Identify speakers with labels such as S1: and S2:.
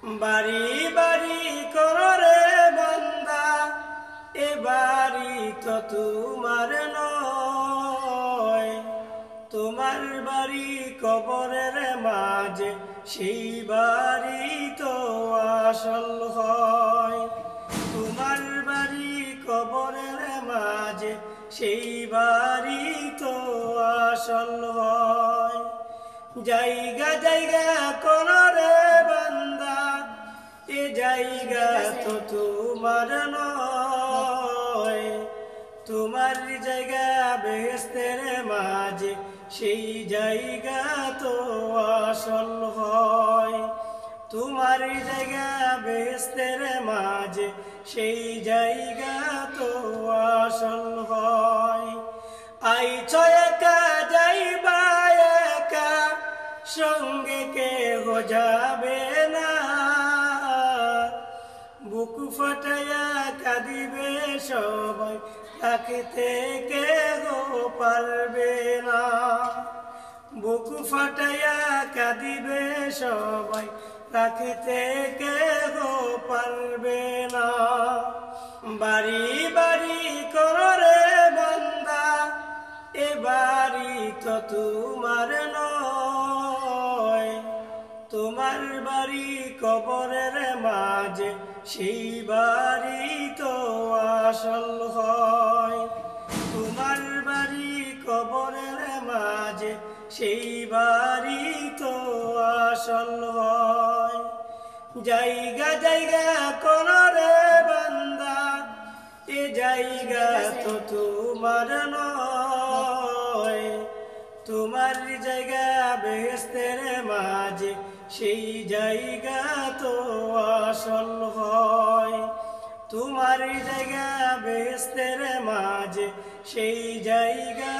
S1: বাড়ি বাড়ি কররে বান্দা, এ বাড়ি তো তোমার নয়। তোমার বাড়ি কবরের মাঝে, সেই বাড়ি তো আসল হয়। তোমার বাড়ি কবরের মাঝে, সেই বাড়ি তো আসল হয়। জায়গা জায়গা কররে বান্দা, এ জায়গা তো তোমার নয়। তোমার জায়গা বেহেশতের মাঝে, সেই জায়গা তো আসল হয়। তোমার জায়গা বেহেশতের মাঝে, সেই জায়গা তো আসল হয়। আইছো একা যাইবা একা, সঙ্গে কেহ যাবে না। বুক ফাটাইয়া কাঁদিবে সবাই, রাখতে কেহ পারবে না। বুক ফাটাইয়া কাঁদিবে সবাই, রাখতে কেহ পারবে না। বাড়ি বাড়ি কররে বান্দা, এ বাড়ি তো তোমার নয়। তোমার বাড়ি কবরের মাঝে, সেই বাড়ি তো আসল হয়। তোমার বাড়ি কবরের মাঝে, সেই বাড়ি তো আসল হয়। জায়গা জায়গা কররে বান্দা, এ জায়গা তো তোমার নয়। তোমার জায়গা বেহেশতের মাঝে, সেই জায়গা তো আসল হয়। তোমার জায়গা বেহেশতের মাঝে, সেই জায়গা